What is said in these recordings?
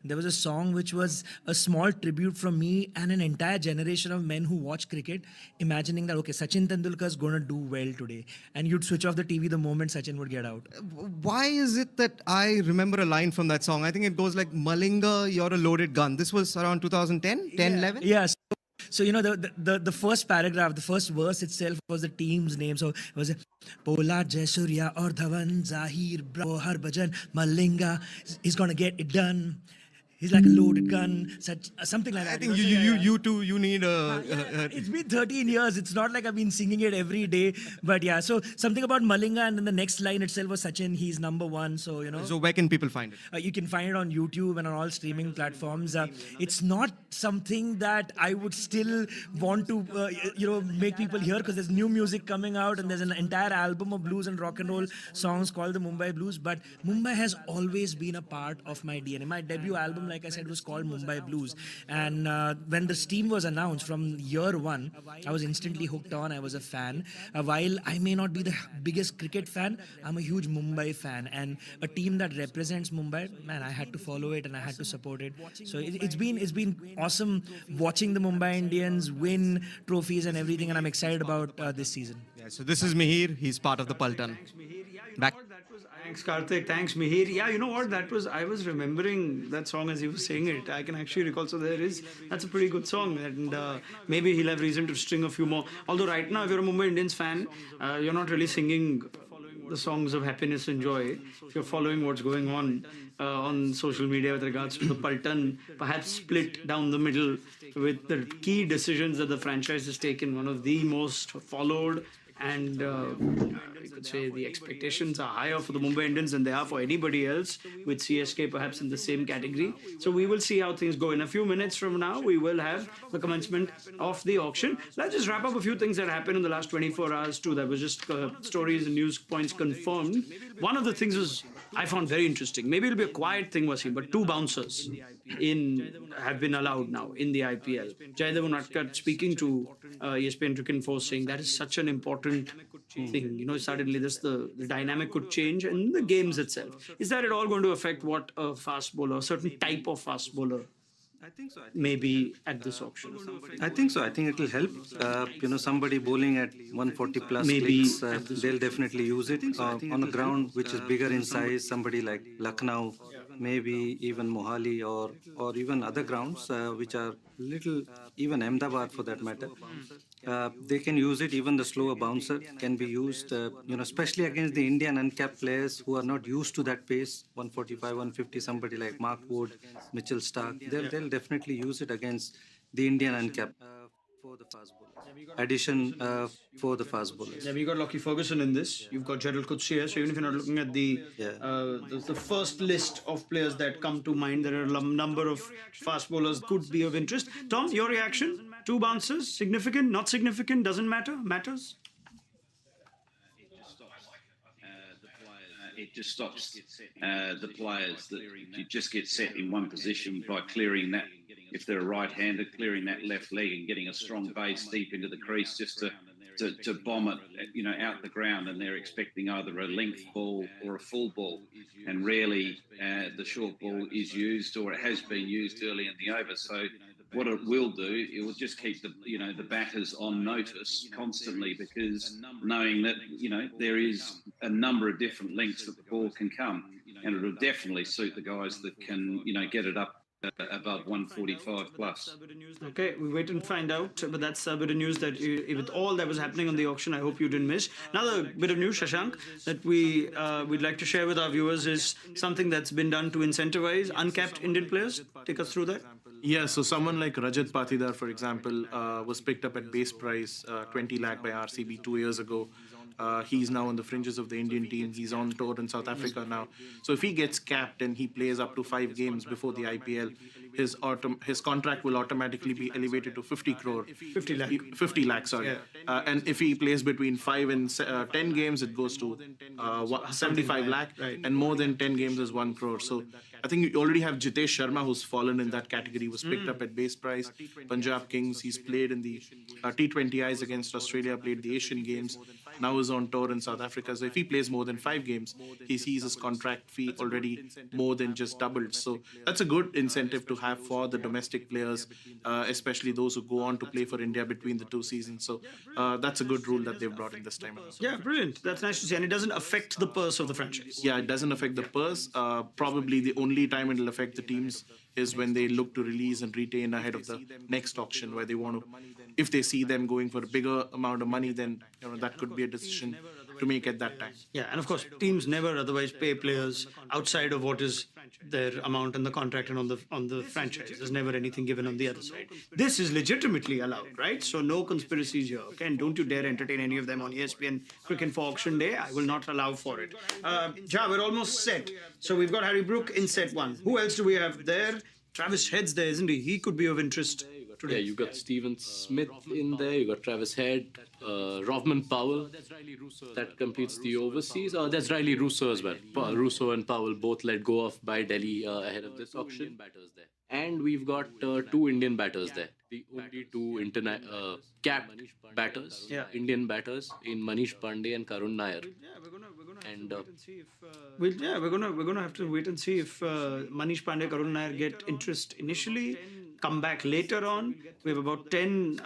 there was a song which was a small tribute from me and an entire generation of men who watch cricket, imagining that, okay, Sachin Tendulkar is going to do well today. And you'd switch off the TV the moment Sachin would get out. Why is it that I remember a line from that song? I think it goes like, Malinga, you're a loaded gun. This was around 2010, 10, 11? Yeah. So the first paragraph, the first verse itself was the team's name. So it was Pola, Jayasuriya, or Dhawan, Zahir, Bravo, Harbhajan, Malinga. He's gonna get it done. He's like a loaded gun, something like that. I think you need a... It's been 13 years. It's not like I've been singing it every day. But yeah, so something about Malinga, and then the next line itself was Sachin, he's number one. So, So where can people find it? You can find it on YouTube and on all streaming platforms. It's not something that I would still want to, make people hear, because there's new music coming out and there's an entire album of blues and rock and roll songs called the Mumbai Blues. But Mumbai has always been a part of my DNA. My debut album, like I said, was called Mumbai Blues. And when this team was announced from year one, I was instantly hooked on. I was a fan. While I may not be the biggest cricket fan, I'm a huge Mumbai fan. And a team that represents Mumbai, man, I had to follow it and I had to support it. So it's been awesome watching the Mumbai Indians win trophies and everything. And I'm excited about this season. Yeah, so this is Mihir. He's part of the Paltan. Back. Thanks, Karthik. Thanks, Mihir. Yeah, you know what? I was remembering that song as he was saying it. I can actually recall. So that's a pretty good song. And maybe he'll have reason to string a few more. Although right now, if you're a Mumbai Indians fan, you're not really singing the songs of happiness and joy. If you're following what's going on social media with regards to the Paltan, perhaps split down the middle with the key decisions that the franchise has taken, one of the most followed, and you could say the expectations are higher for the Mumbai Indians than they are for anybody else, with CSK perhaps in the same category. So we will see how things go. In a few minutes from now, we will have the commencement of the auction. Let's just wrap up a few things that happened in the last 24 hours too. That was just stories and news points confirmed. One of the things was I found very interesting. Maybe it'll be a quiet thing, Wasim, but 2 bouncers have been allowed now in the IPL. Jaydev Unadkat speaking to ESPN Cricket Info saying that is such an important thing. You know, suddenly the dynamic could change in the games itself. Is that at all going to affect what a fast bowler, a certain type of fast bowler, maybe at this auction? I think so. I think it will help. Somebody bowling at 140 plus Maybe clicks, they'll definitely use it. On a ground which is bigger in size, somebody like Lucknow, maybe even Mohali or even other grounds which are little, even Ahmedabad for that matter. They can use it. Even the slower bouncer can be used, especially against the Indian uncapped players who are not used to that pace, 145, 150, somebody like Mark Wood, Mitchell Stark. They'll definitely use it against the Indian uncapped for the fast bowlers. Addition for the fast bowlers. Yeah, we got Lockie Ferguson in this. You've got Gerald Coetzee here. So even if you're not looking at the first list of players that come to mind, there are a number of fast bowlers could be of interest. Tom, your reaction? 2 bouncers, significant, not significant, doesn't matter, matters? It just stops the players that you just get set in one position by clearing that, if they're a right-hander, clearing that left leg and getting a strong base deep into the crease just to bomb it, out the ground, and they're expecting either a length ball or a full ball, and rarely the short ball is used, or it has been used early in the over. So what it will do, it will just keep the batters on notice constantly, because knowing that there is a number of different lengths that the ball can come, and it'll definitely suit the guys that can get it up above 145 plus. Okay, we wait and find out, but that's a bit of news that with all that was happening on the auction, I hope you didn't miss. Another bit of news, Shashank, that we'd like to share with our viewers is something that's been done to incentivize uncapped Indian players. Take us through that. Yeah, so someone like Rajat Patidar, for example, was picked up at base price 20 lakh by RCB 2 years ago. He's now on the fringes of the Indian team. He's on tour in South Africa now. So if he gets capped and he plays up to 5 games before the IPL, his contract will automatically be elevated to 50 crore. 50 lakh. 50 lakh, sorry. Yeah. And if he plays between 5 and 10 games, it goes to 75 lakh. Right. And more than 10 games is 1 crore. So I think you already have Jitesh Sharma, who's fallen in that category, was picked up at base price. Punjab Kings, he's played in the T20Is against Australia, played the Asian Games, now is on tour in South Africa. So if he plays more than 5 games, he sees his contract fee already more than just doubled. So that's a good incentive to have for the domestic players, especially those who go on to play for India between the 2 seasons. So that's a good rule that they've brought in this time around. Yeah, brilliant. That's nice to see. And it doesn't affect the purse of the franchise. Yeah, it doesn't affect the purse. Probably the only time it'll affect the teams is when they look to release and retain ahead of the next auction, where they want to, if they see them going for a bigger amount of money, then that could be a decision to make at that time. Yeah, and of course, teams never otherwise pay players outside of what is their amount in the contract and on the franchise. There's never anything given on the other side. This is legitimately allowed, right? So no conspiracies here. Okay, and don't you dare entertain any of them on ESPN Cricket for Auction Day. I will not allow for it. Ja, we're almost set. So we've got Harry Brook in set 1. Who else do we have there? Travis Head's there, isn't he? He could be of interest today. Yeah, you got Steven Smith in there, you got Travis Head, Rovman Powell, that completes the overseas. That's Riley Russo as well. Russo and Powell both let go of by Delhi ahead of this auction. And we've got 2 Indian batters there. The only 2 capped batters, Indian batters in Manish Pandey and Karun Nair. And we're gonna have to wait and see if Manish Pandey, Karun Nair get interest initially, come back later on. We have about 10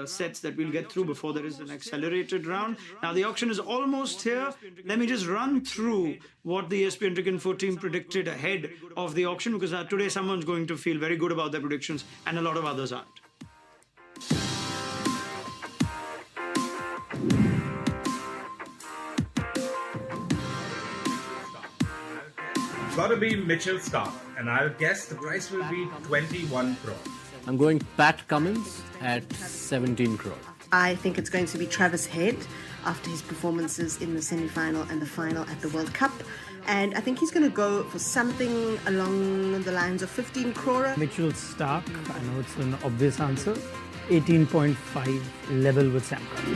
sets that we'll get through before there is an accelerated round. Now the auction is almost here. Let me just run through what the ESPN Cricket Info team predicted ahead of the auction, because today someone's going to feel very good about their predictions and a lot of others aren't. Gotta be Mitchell Starc, and I'll guess the price will be 21 crore. I'm going Pat Cummins at 17 crore. I think it's going to be Travis Head after his performances in the semi-final and the final at the World Cup. And I think he's going to go for something along the lines of 15 crore. Mitchell Starc, I know it's an obvious answer, 18.5 level with Sam Curry.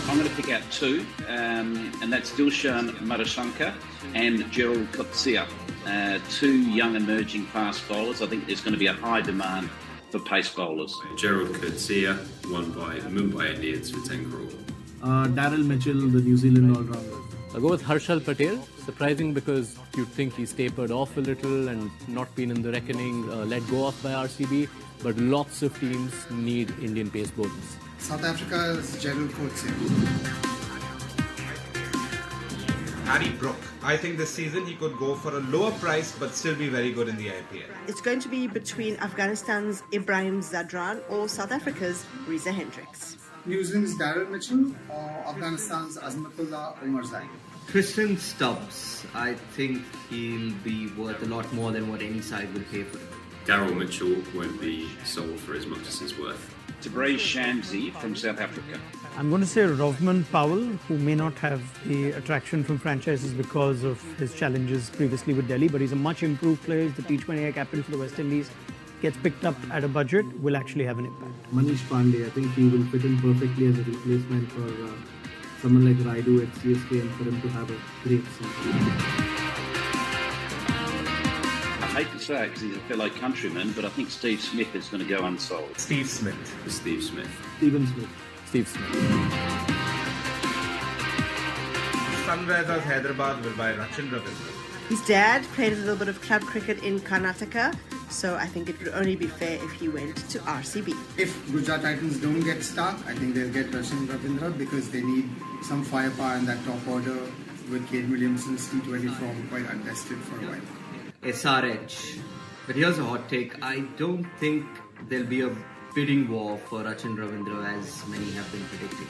I'm going to pick out 2, and that's Dilshan Madashankar and Gerald Coetzee. 2 young emerging fast bowlers. I think there's going to be a high demand for pace bowlers. Gerald Coetzee, won by the Mumbai Indians for 10 crore. Daryl Mitchell, the New Zealand all-rounder. I'll go with Harshal Patel. Surprising because you'd think he's tapered off a little and not been in the reckoning, let go of by RCB. But lots of teams need Indian pace bowlers. South Africa's Gerald Coetzee. Harry Brook. I think this season he could go for a lower price but still be very good in the IPL. It's going to be between Afghanistan's Ibrahim Zadran or South Africa's Reza Hendricks. New Zealand's Daryl Mitchell or Afghanistan's Azmatullah Omarzai. Tristan Stubbs, I think he'll be worth a lot more than what any side will pay for him. Daryl Mitchell won't be sold for as much as he's worth. Tabriz Shamsi from South Africa. I'm going to say Rovman Powell, who may not have the attraction from franchises because of his challenges previously with Delhi, but he's a much improved player. He's the T20I captain for the West Indies. Gets picked up at a budget, will actually have an impact. Manish Pandey, I think he will fit in perfectly as a replacement for someone like Raidu at CSK, and for him to have a great season. I hate to say it because he's a fellow countryman, but I think Steve Smith is going to go unsold. Steve Smith. Steve Smith. Steven Smith. Steve Smith. Sunrisers Hyderabad will buy Rachin Ravindra. His dad played a little bit of club cricket in Karnataka, so I think it would only be fair if he went to RCB. If Gujarat Titans don't get Starc, I think they'll get Rachin Ravindra because they need some firepower in that top order with Kane Williamson's T20 form quite untested for a while. SRH. But here's a hot take. I don't think there'll be a bidding war for Rachin Ravindra as many have been predicting.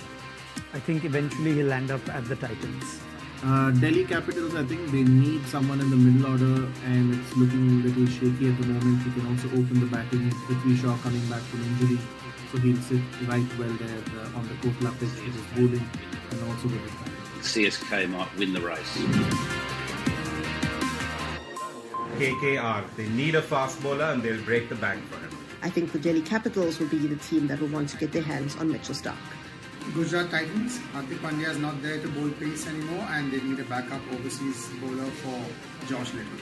I think eventually he'll end up at the Titans. Delhi Capitals, I think they need someone in the middle order, and it's looking a little shaky at the moment. He can also open the batting. Prithvi Shaw coming back from injury, so he'll sit right well there on the Kotla pitch with his bowling and also with his batting. CSK might win the race. KKR. They need a fast bowler and they'll break the bank for him. I think the Delhi Capitals will be the team that will want to get their hands on Mitchell Starc. Gujarat Titans, Hardik Pandya is not there to bowl pace anymore, and they need a backup overseas bowler for Josh Little.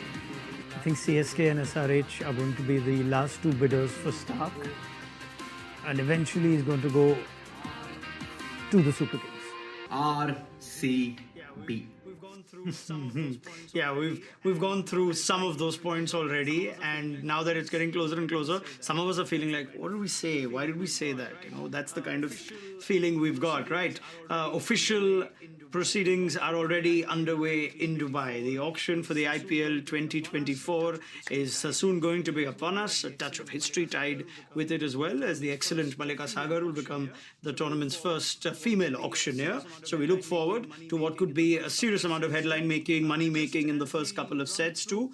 I think CSK and SRH are going to be the last two bidders for Stark, and eventually he's going to go to the Super Kings. RCB. Yeah, we've gone through some of those points already, and now that it's getting closer and closer, some of us are feeling like, what did we say? Why did we say that? That's the kind of feeling we've got, right? Official proceedings are already underway in Dubai. The auction for the IPL 2024 is soon going to be upon us. A touch of history tied with it as well, as the excellent Malika Sagar will become the tournament's first female auctioneer. So we look forward to what could be a serious amount of headline making, money making in the first couple of sets too.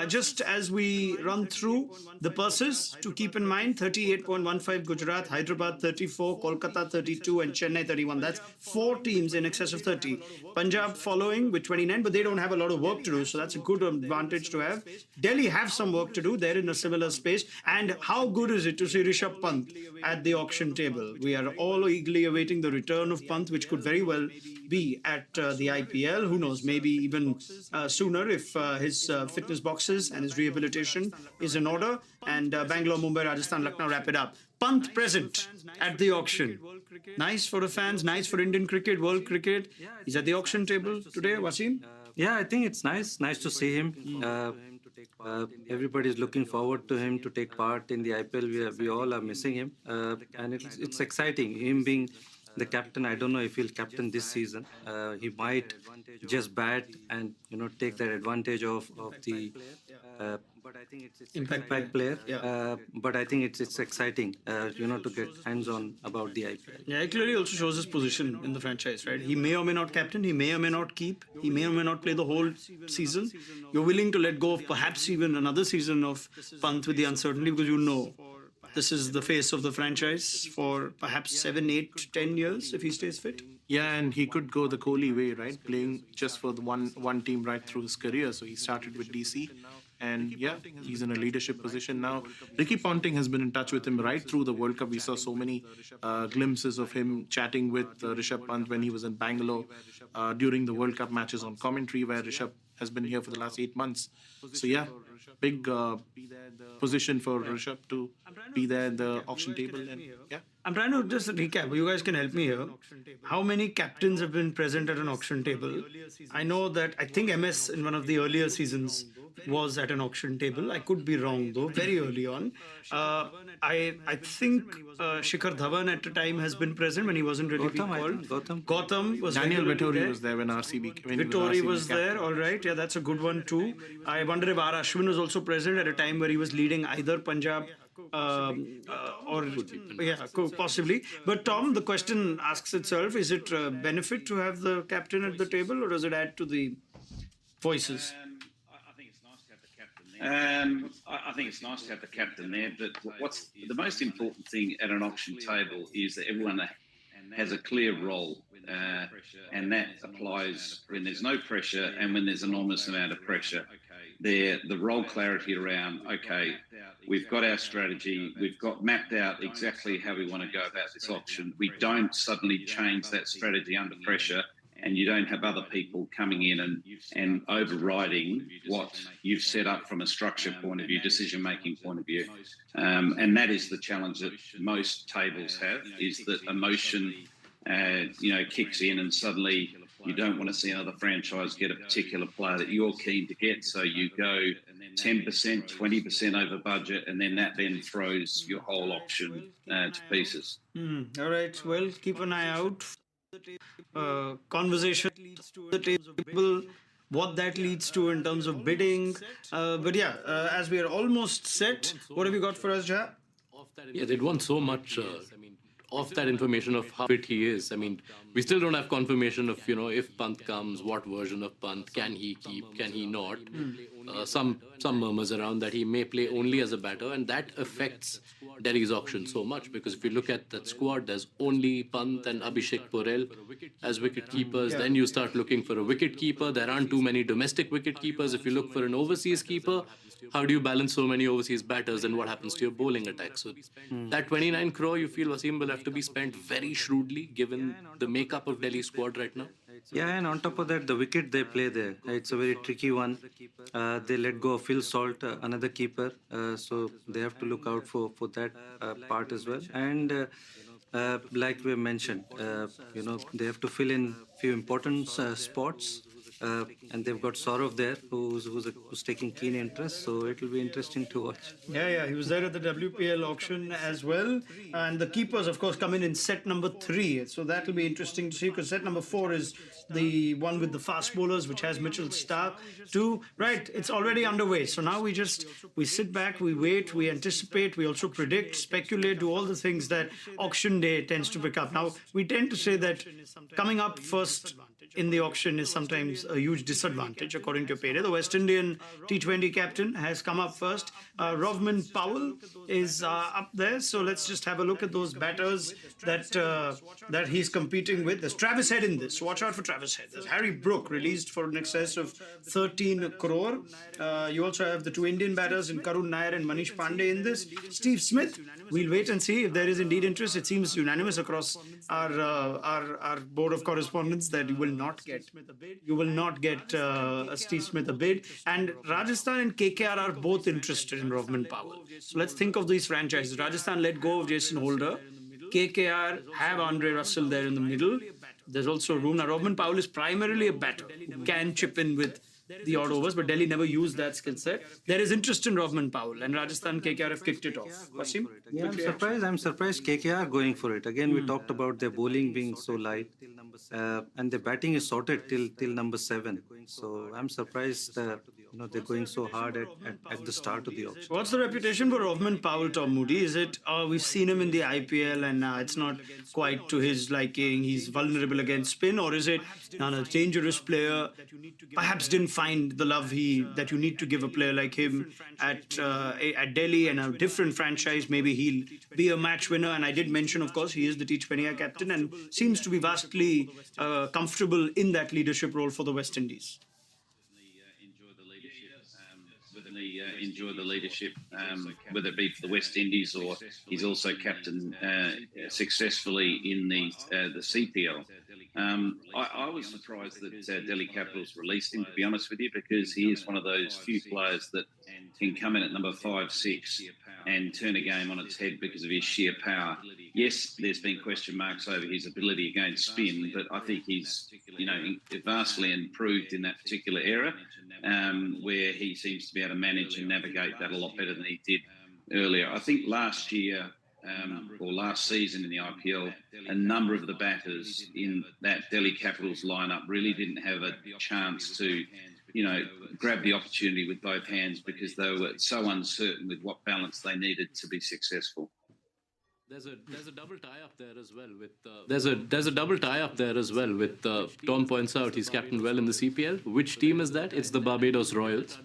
Just as we run through the purses, to keep in mind, 38.15 Gujarat, Hyderabad 34, Kolkata 32 and Chennai 31. That's 4 teams in excess of 30. Punjab following with 29, but they don't have a lot of work to do, so that's a good advantage to have. Delhi have some work to do. They're in a similar space. And how good is it to see Rishabh Pant at the auction table? We are all eagerly awaiting the return of Pant, which could very well be at the IPL. Who knows, maybe even sooner if his fitness boxes and his rehabilitation is in order. And Bangalore, Mumbai, Rajasthan, Lucknow wrap it up. Pant present at the auction. Nice for the fans, nice for Indian cricket, world cricket. He's at the auction table today, Wasim? Yeah, I think it's nice to see him. Everybody is looking forward to him to take part in the IPL. We all are missing him, and it's exciting. Him being the captain, I don't know if he'll captain this season. He might just bat and take that advantage of the impact player. But I think it's exciting, to get hands-on about the IPL. Yeah, it clearly also shows his position in the franchise, right? He may or may not captain, he may or may not keep, he may or may not play the whole season. You're willing to let go of perhaps even another season of Pant with the uncertainty, because this is the face of the franchise for perhaps 7, 8, 10 years if he stays fit. Yeah, and he could go the Kohli way, right? Playing just for the one team right through his career. So he started with DC. And yeah, he's in a leadership position now. Ricky Ponting has been in touch with him right through the World Cup. We saw so many glimpses of him chatting with Rishabh Pant when he was in Bangalore during the World Cup matches on commentary, where Rishabh has been here for the last 8 months. So yeah, big position for Rishabh to be there at the auction table. And yeah. I'm trying to just recap. You guys can help me here. How many captains have been present at an auction table? I know that I think MS in one of the earlier seasons was at an auction table. I could be wrong though, very early on. I think Shikhar Dhawan at the time has been present when he wasn't really being called. Gotham was Daniel Vettori was there when RCB. Vittori was there, all right. Yeah, that's a good one too. I wonder if R. Ashwin was also present at a time where he was leading either Punjab possibly. But Tom, the question asks itself: is it a benefit to have the captain at the table, or does it add to the voices? I think it's nice to have the captain there, but what's the most important thing at an auction table is that everyone has a clear role, and that applies when there's no pressure and when there's an enormous amount of pressure. The role clarity around, okay, we've got our strategy, we've got mapped out exactly how we want to go about this auction. We don't suddenly change that strategy under pressure, and you don't have other people coming in and overriding what you've set up from a structure point of view, decision-making point of view. And that is the challenge that most tables have, is that emotion, kicks in, and suddenly you don't want to see another franchise get a particular player that you're keen to get. So you go 10%, 20% over budget, and then that throws your whole auction to pieces. All right, well, keep an eye out. Conversation leads to the table, what that leads to in terms of bidding. But yeah, as we are almost set, what have you got for us, Jha? Yeah, they'd want so much of that information of how fit he is. I mean, we still don't have confirmation of, if Pant comes, what version of Pant, can he keep, can he not? Some murmurs around that he may play only as a batter, and that affects Delhi's auction so much, because if you look at that squad, there's only Pant and Abhishek Porel as wicket keepers. Then you start looking for a wicket keeper. There aren't too many domestic wicket keepers. If you look for an overseas keeper, how do you balance so many overseas batters, and what happens to your bowling attack? So that 29 crore, you feel Wasim will have have to be spent very shrewdly given the makeup of Delhi's squad right now? Yeah, and on top of that, the wicket they play there, it's a very tricky one. They let go of Phil Salt, another keeper, so they have to look out for that part as well. And like we mentioned, they have to fill in few important spots. And they've got Saurav there, who's taking keen interest. So it will be interesting to watch. Yeah, he was there at the WPL auction as well. And the keepers, of course, come in set number 3. So that will be interesting to see, because set number 4 is the one with the fast bowlers, which has Mitchell Starc too. Right, it's already underway. So now we sit back, we wait, we anticipate, we also predict, speculate, do all the things that auction day tends to pick up. Now, we tend to say that coming up first in the auction is sometimes a huge disadvantage, according to Payday. The West Indian T20 captain has come up first. Rovman Powell is up there. So let's just have a look at those batters that he's competing with. There's Travis Head in this. Watch out for Travis Head. There's Harry Brook, released for an excess of 13 crore. You also have the 2 Indian batters in Karun Nair and Manish Pandey in this. Steve Smith, we'll wait and see if there is indeed interest. It seems unanimous across our board of correspondents that you will not get Steve Smith a bid. And Rajasthan and KKR are both interested in Rovman Powell. So let's think of these franchises. Rajasthan let go of Jason Holder. KKR have Andre Russell there in the middle. There's also room. Now, Rovman Powell is primarily a batter who can chip in with the odd overs, but Delhi never used that skill set. There is interest in Rovman Powell, and Rajasthan KKR have kicked it off. Wasim? Yeah, I'm surprised KKR going for it. Again, we talked about their bowling being so light, and their batting is sorted till number 7. So I'm surprised they're going so hard at the start of the auction. What's the reputation for Rovman Powell, Tom Moody? Is it, we've seen him in the IPL and it's not quite to his liking, he's vulnerable against spin, or is it a dangerous player, perhaps didn't find the love that you need to give a player like him at Delhi and a different franchise? Maybe he'll be a match winner. And I did mention, of course, he is the T20I captain and seems to be vastly comfortable in that leadership role for the West Indies. Enjoy the leadership, whether it be for the West Indies or he's also captain successfully in the CPL. I was surprised that Delhi Capitals released him, to be honest with you, because he is one of those few players that can come in at number 5, 6 and turn a game on its head because of his sheer power. Yes, there's been question marks over his ability against spin, but I think he's vastly improved in that particular era, where he seems to be able to manage and navigate that a lot better than he did earlier. I think last year or last season in the IPL, a number of the batters in that Delhi Capitals lineup really didn't have a chance to grab the opportunity with both hands because they were so uncertain with what balance they needed to be successful. There's a double tie up there as well with there's a double tie up there as well with Tom points out he's captained well in the CPL. Which team is that? It's the Barbados Royals.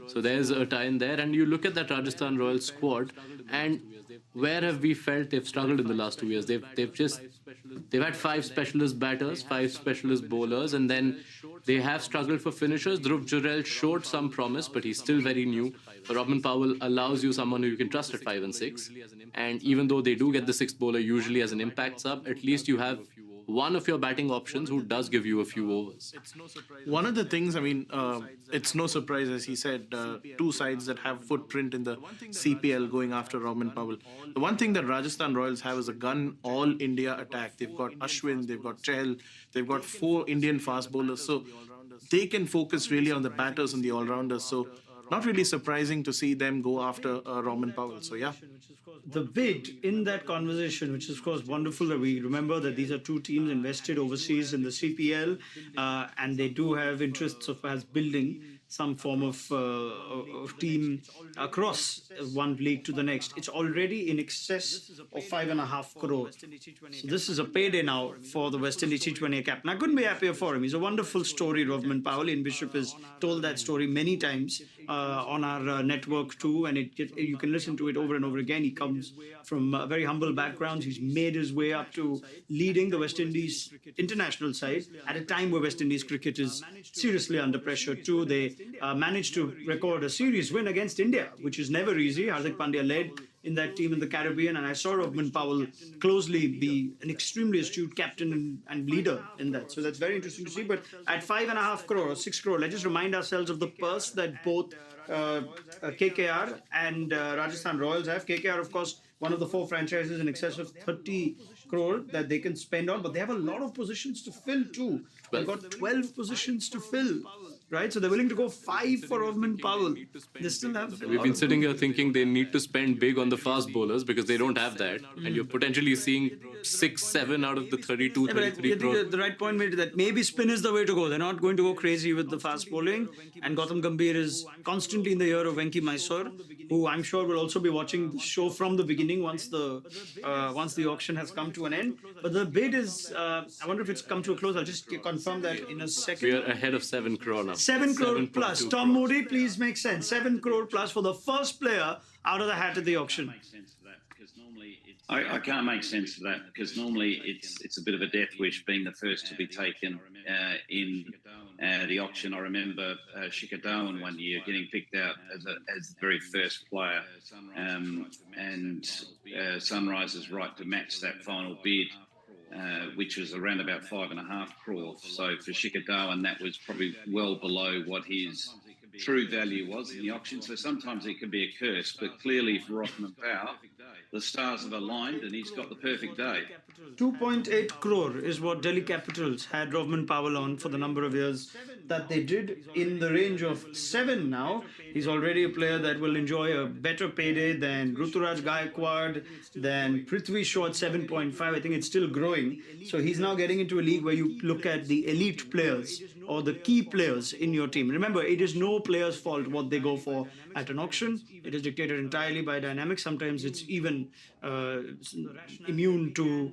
So there's a tie in there, and you look at that Rajasthan Royals squad, and where have we felt they've struggled in the last 2 years? They've had 5 specialist batters, 5 specialist bowlers, and then they have struggled for finishers. Dhruv Jurel showed some promise, but he's still very new. Rovman Powell allows you someone who you can trust at 5 and 6. And even though they do get the 6th bowler usually as an impact sub, at least you have one of your batting options who does give you a few overs. One of the things, it's no surprise, as he said, 2 sides that have footprint in the CPL going after Rovman Powell. The one thing that Rajasthan Royals have is a gun all-India attack. They've got Ashwin, they've got Chahal, they've got 4 Indian fast bowlers. So they can focus really on the batters and the all-rounders. So not really surprising to see them go after Rovman Powell. So yeah. The bid in that conversation, which is of course wonderful that we remember that these are 2 teams invested overseas in the CPL, and they do have interests of us building some form of team across one league to the next. It's already in excess of 5.5 crore. So this is a payday now for the West Indies T20 captain. I couldn't be happier for him. He's a wonderful story, Rovman Powell. Ian Bishop has told that story many times on our network too, and you can listen to it over and over again. He comes from a very humble background. He's made his way up to leading the West Indies international side at a time where West Indies cricket is seriously under pressure too. They managed to record a series win against India, which is never easy. Hardik Pandya led in that team in the Caribbean, and I saw Rovman Powell closely be an extremely astute captain and leader in that. So that's very interesting to see. But at 5.5 crore or 6 crore, let's just remind ourselves of the purse that both KKR and Rajasthan Royals have. KKR, of course, one of the 4 franchises in excess of 30 crore that they can spend on, but they have a lot of positions to fill too. They've got 12 positions to fill, right? So they're willing to go 5 for Rovman Powell. They still have. We've been sitting here thinking they need to spend big on the fast bowlers because they don't have that, and you're potentially seeing 6, 7 out of the 32, Yeah, but I 33 think crore. the right point made that maybe spin is the way to go. They're not going to go crazy with the fast bowling. And Gautam Gambhir is constantly in the ear of Venki Mysore, who I'm sure will also be watching the show from the beginning once the auction has come to an end. But the bid is, I wonder if it's come to a close. I'll just confirm that in a second. We are ahead of 7 crore now. 7 crore 7.2 plus. Tom Moody, please make sense. 7 crore plus for the first player out of the hat at the auction. I can't make sense of that because normally it's a bit of a death wish being the first to be taken in the auction. I remember Shikhar Dhawan one year getting picked out as the very first player, and Sunrisers right to match that final bid, which was around about 5.5 crore. So for Shikhar Dhawan, that was probably well below what his true value was in the auction. So sometimes it can be a curse, but clearly for Rothman Powell, the stars have aligned and he's got the perfect day. 2.8 crore is what Delhi Capitals had Rovman Powell on for the number of years that they did. In the range of 7 now, he's already a player that will enjoy a better payday than Ruturaj Gaikwad, than Prithvi Shaw at 7.5. I think it's still growing. So he's now getting into a league where you look at the elite players or the key players in your team. Remember, it is no player's fault what they go for at an auction. It is dictated entirely by dynamics. Sometimes it's even immune to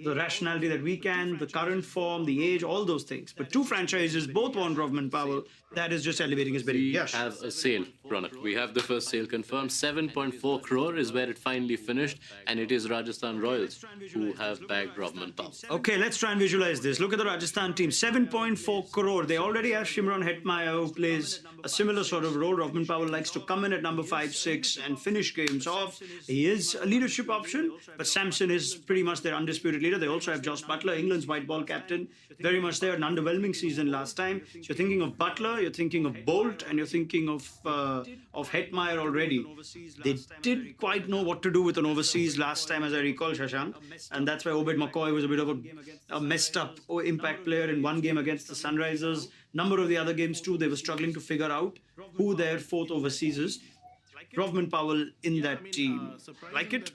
the rationality that we can, the current form, the age, all those things. But 2 franchises both want Rovman Powell. That is just elevating his bidding. We Yes. have a sale, Ronak. We have the first sale confirmed. 7.4 crore is where it finally finished, and it is Rajasthan Royals who have bagged Rovman Powell. Okay, let's try and visualize this. Look at the Rajasthan team. 7.4 crore. They already have Shimron Hetmeyer, who plays a similar sort of role. Rovman Powell likes to come in at number 5, 6 and finish games off. He is a leadership option, but Samson is pretty much their undisputed leader. They also have Josh Butler, England's white ball captain. Very much there. An underwhelming season last time. So you're thinking of Butler, you're thinking of Bolt, and you're thinking of Hetmeyer already. They did quite know what to do with an overseas last time, as I recall, Shashank. And that's why Obed McCoy was a bit of a messed up impact player in one game against the Sunrisers. Number of the other games too, they were struggling to figure out who their 4th overseas is. Rovman Powell in that team. Like it?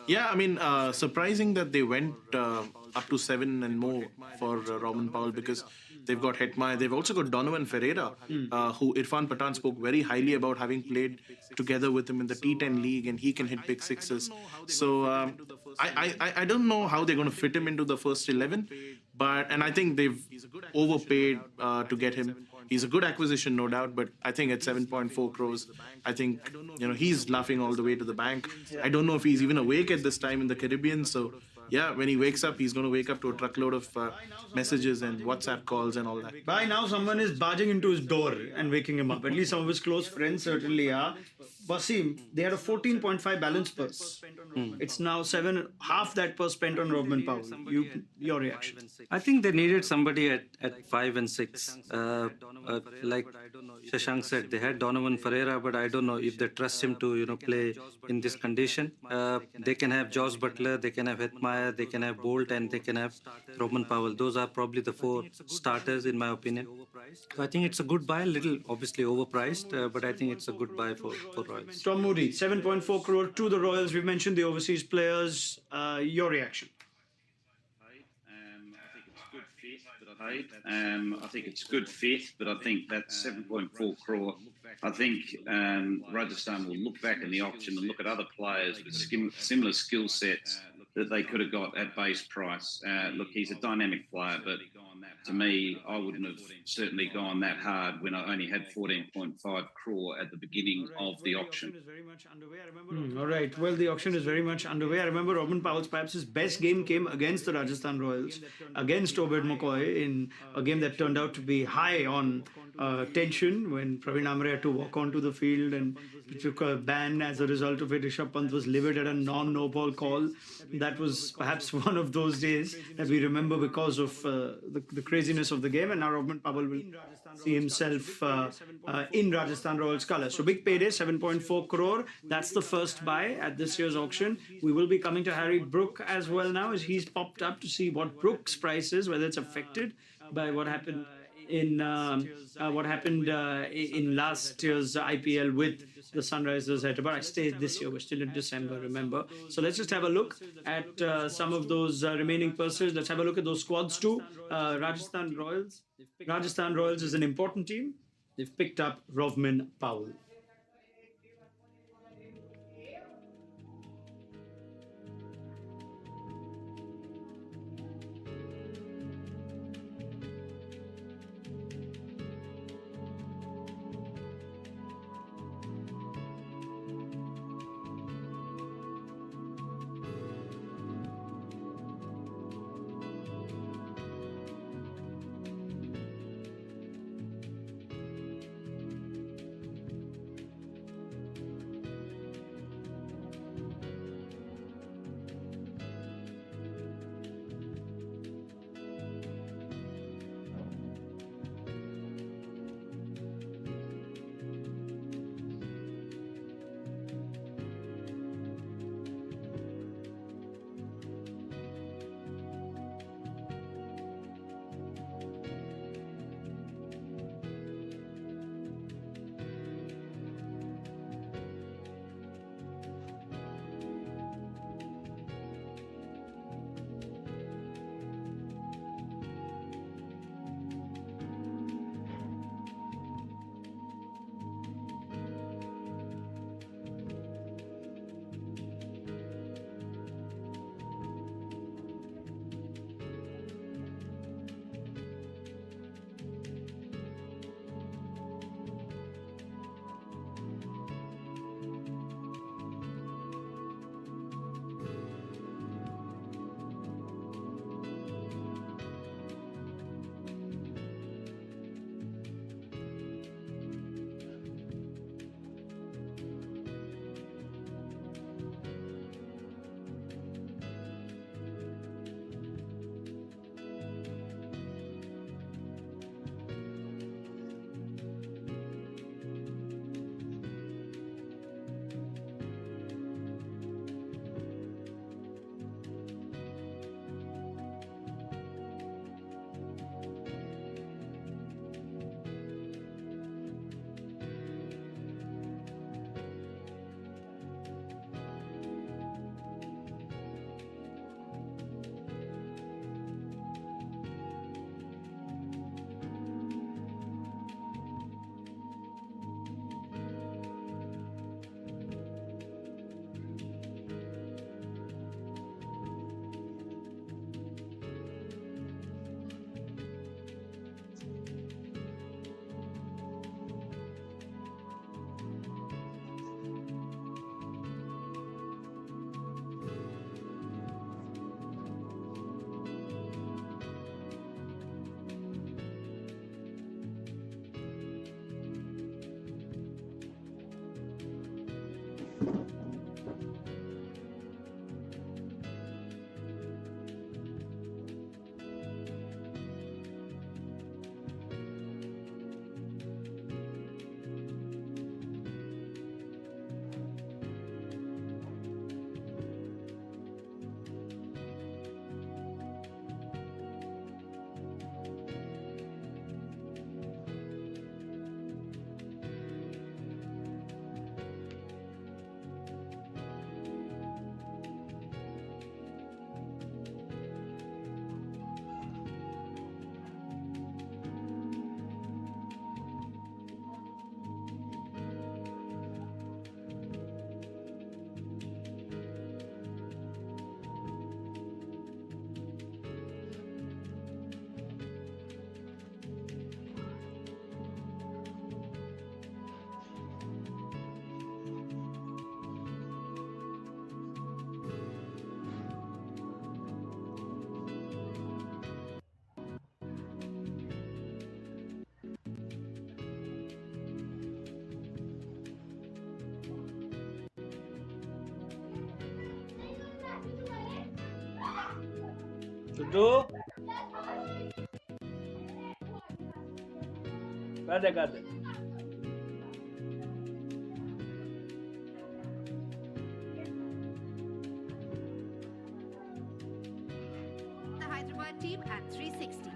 Yeah, I mean, surprising that they went up to 7 and more for Rovman Powell because they've got Hetmeyer. They've also got Donovan Ferreira, who Irfan Pathan spoke very highly about, having played together with him in the T10 league, and he can hit big sixes. So I don't know how they're going to fit him into the first 11, and I think they've overpaid to get him. He's a good acquisition, no doubt, but I think at 7.4 crores, I think he's laughing all the way to the bank. I don't know if he's even awake at this time in the Caribbean. So yeah, when he wakes up, he's going to wake up to a truckload of messages and WhatsApp calls and all that. By now, someone is barging into his door and waking him up. At least some of his close friends certainly are. Wasim, they had a 14.5 balance purse. It's now 7, half that purse spent on Rovman Powell. Your reaction? I think they needed somebody at 5 and 6. Like Shashank said, they had Donovan Ferreira, but I don't know if they trust him to play in this condition. They can have Josh Butler, they can have Hetmeyer, they can have Bolt, and they can have Rovman Powell. Those are probably the 4 starters in my opinion. So I think it's a good buy, a little obviously overpriced, but I think it's a good buy for Royals. Tom Moody, 7.4 crore to the Royals. We've mentioned the overseas players. Your reaction? I think it's good fit, but I think that's 7.4 crore. I think Rajasthan will look back in the auction and look at other players with similar skill sets that they could have got at base price. Look, he's a dynamic player, but to me, I wouldn't have certainly gone that hard when I only had 14.5 crore at the beginning of the auction. All right. Well, the auction is very much underway. I remember Rovman Powell's perhaps his best game came against the Rajasthan Royals, against Obed McCoy, in a game that turned out to be high on tension when Praveen Amre had to walk onto the field and took a ban as a result of it. Rishabh Pant was livid at a non-no ball call. That was perhaps one of those days that we remember because of the craziness of the game. And now Rovman Powell will see himself in Rajasthan Royals colours. So big payday, 7.4 crore. That's the first buy at this year's auction. We will be coming to Harry Brook as well now, as he's popped up to see what Brook's price is, whether it's affected by what happened in last year's IPL with the Sunrisers Hyderabad. I stayed this year. We're still in December, remember. So let's just have a look at some of those remaining purses. Let's have a look at those squads too. Rajasthan Royals. Rajasthan Royals is an important team. They've picked up Rovman Powell. Chutu. Cut it. The Hyderabad team at 360.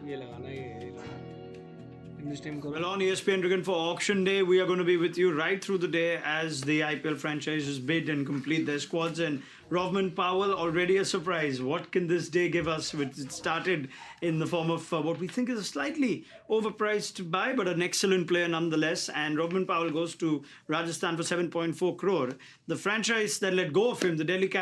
Well, on ESPN Cricket for Auction Day, we are going to be with you right through the day as the IPL franchises bid and complete their squads. And Rovman Powell, already a surprise. What can this day give us? It started in the form of what we think is a slightly overpriced buy, but an excellent player nonetheless. And Rovman Powell goes to Rajasthan for 7.4 crore. The franchise that let go of him, the Delhi